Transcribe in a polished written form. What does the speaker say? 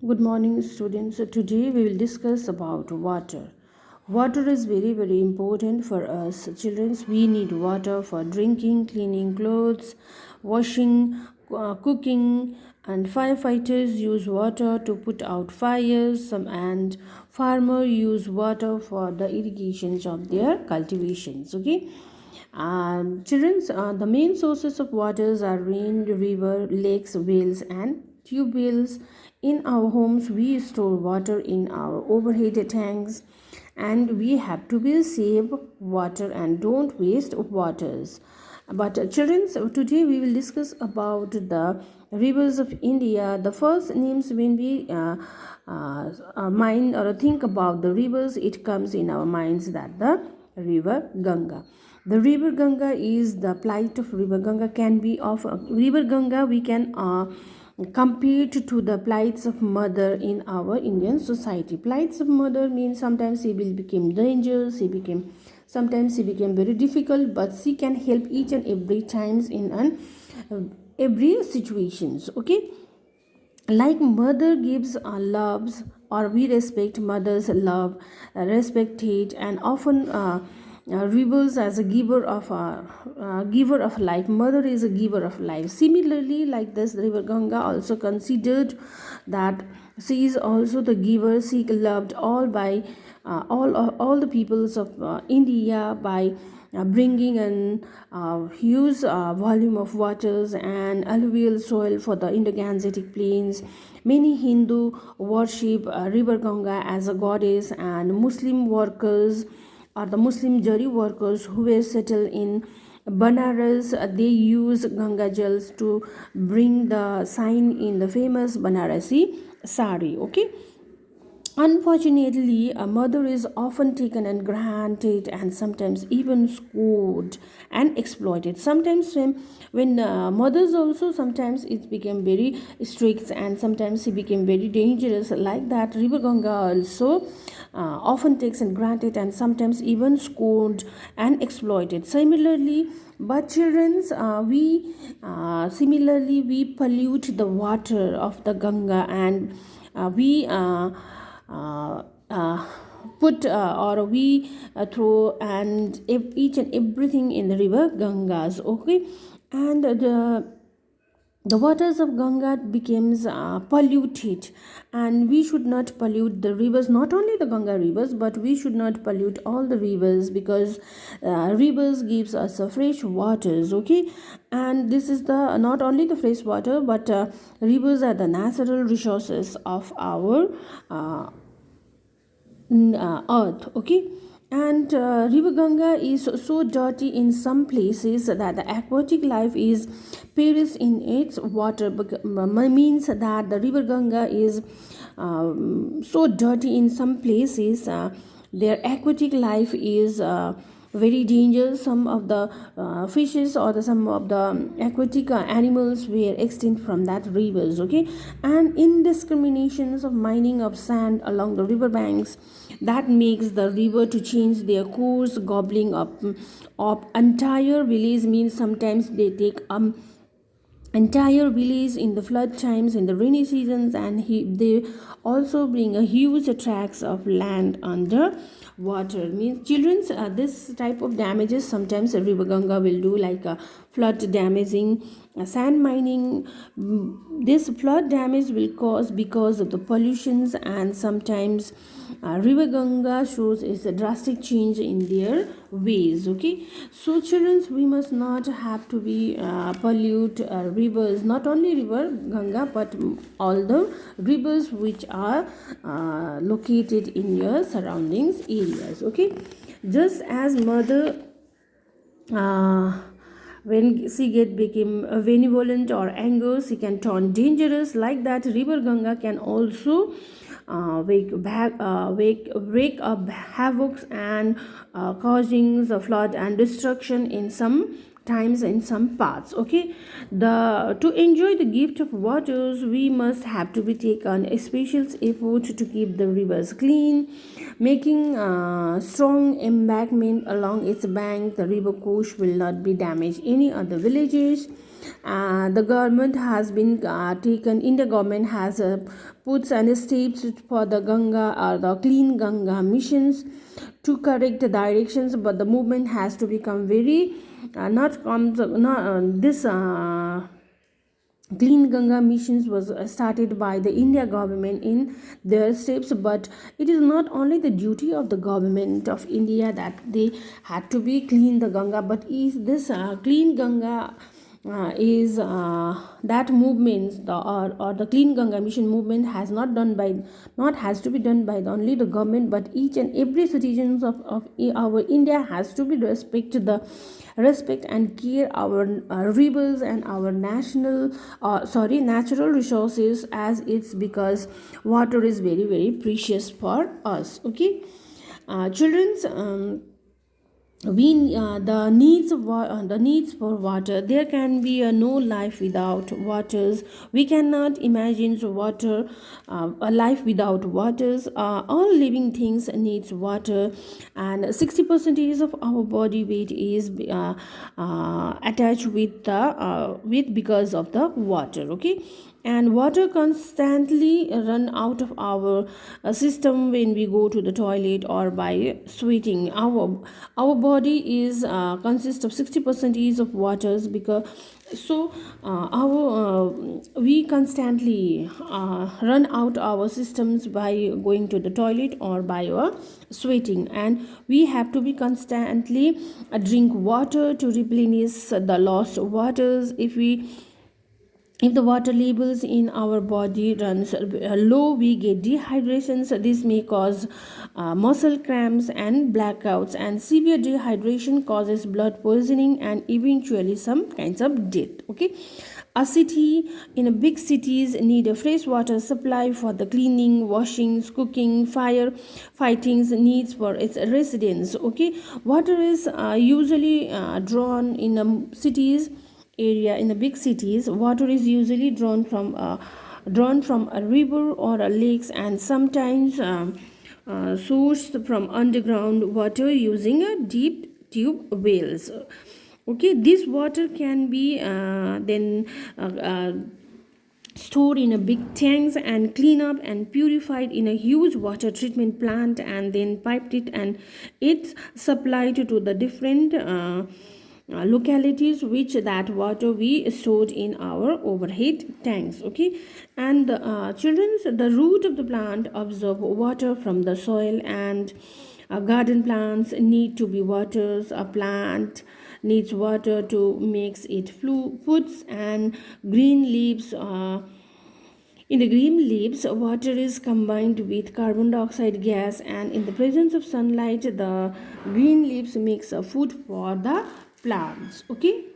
Good morning, students. Today we will discuss about water. Water is very important for us. Children, we need water for drinking, cleaning clothes, washing, cooking, and firefighters use water to put out fires. And farmers use water for the irrigations of their cultivations. Okay. Children's the main sources of waters are rain, river, lakes, wells, and tube wells. In our homes, we store water in our overhead tanks, and we have to be save water and don't waste waters. But children's today we will discuss about the rivers of India. The first names when we mind or think about the rivers, it comes in our minds that the river Ganga. The river Ganga is the plight of river Ganga can be of river Ganga we can compare to the plights of mother in our Indian society. Plights of mother means sometimes she will become dangerous, sometimes she became very difficult, but she can help each and every times in an every situations. Okay, like mother gives loves or we respect mother's love, respect it, and often rivers as a giver of life. Mother is a giver of life. Similarly, like this river Ganga also considered that she is also the giver. She loved all the peoples of India by bringing an huge volume of waters and alluvial soil for the Indo-Gangetic plains. Many Hindu worship river Ganga as a goddess, and Muslim workers or the Muslim jari workers who were settled in Banaras, they use Ganga Jals to bring the sign in the famous Banarasi sari. Okay, unfortunately, a mother is often taken and granted and sometimes even scored and exploited. Sometimes when mothers also sometimes it became very strict and sometimes it became very dangerous. Like that, River Ganga also often takes and granted and sometimes even scored and exploited. Similarly, but children's we similarly we pollute the water of the Ganga, and we uh, uh, put or we throw and each and everything in the river Gangas. Okay, and the waters of Ganga becomes polluted, and we should not pollute the rivers, not only the Ganga rivers, but we should not pollute all the rivers, because rivers gives us fresh waters. Okay, and this is the not only the fresh water, but rivers are the natural resources of our earth. Okay, and river Ganga is so dirty in some places that the aquatic life is perished in its water. Means that the river Ganga is so dirty in some places, their aquatic life is very dangerous. Some of the fishes or some of the aquatic animals were extinct from that rivers. Okay, and indiscriminations of mining of sand along the river banks that makes the river to change their course, gobbling up entire village. Means sometimes they take entire village in the flood times in the rainy seasons, and they also bring a huge tracts of land under water. Means children's this type of damages sometimes river Ganga will do, like flood damaging, sand mining. This flood damage will cause because of the pollutions, and sometimes river Ganga shows is a drastic change in their ways. Okay, so children, we must not have to be pollute rivers, not only river Ganga but all the rivers which are located in your surroundings areas. Okay, just as mother when she get become benevolent or anger, she can turn dangerous. Like that, river Ganga can also wake up havocs and causing the flood and destruction in some times in some parts. Okay, the to enjoy the gift of waters, we must have to be taken a special effort to keep the rivers clean, making strong embankment along its bank. The river course will not be damaged any other villages. The government has been taken, India government has puts and steps for the Ganga or the clean Ganga missions to correct the directions, but the movement has to become very not comes not this Clean Ganga missions was started by the India government in their steps, but it is not only the duty of the government of India that they had to be clean the Ganga, but is this clean Ganga is that movement or the clean Ganga mission movement has not done by not has to be done by only the government, but each and every citizens of our India has to be respect and care our rivers and our natural resources, as it's because water is very very precious for us. Okay, children's we the needs for water. There can be no life without waters. We cannot imagine water, a life without waters. All living things needs water, and 60% of our body weight is attached with because of the water. Okay, and water constantly run out of our system when we go to the toilet or by sweating. Our body is consists of 60% of waters, because so our we constantly run out our systems by going to the toilet or by sweating, and we have to be constantly drink water to replenish the lost waters. If the water levels in our body runs low, we get dehydration. So this may cause muscle cramps and blackouts, and severe dehydration causes blood poisoning and eventually some kinds of death. Okay, a city in a big cities need a fresh water supply for the cleaning, washing, cooking, fire fightings needs for its residents. Okay, water is usually drawn in cities area. In the big cities, water is usually drawn from a river or a lakes, and sometimes sourced from underground water using a deep tube wells. Okay, this water can be then stored in a big tanks and clean up and purified in a huge water treatment plant, and then piped it, and it's supplied to the different localities which that water we stored in our overhead tanks. Okay, and children's the root of the plant absorb water from the soil, and garden plants need to be waters. A plant needs water to makes it fruits and green leaves. In the green leaves, water is combined with carbon dioxide gas, and in the presence of sunlight, the green leaves makes a food for the plants. Okay.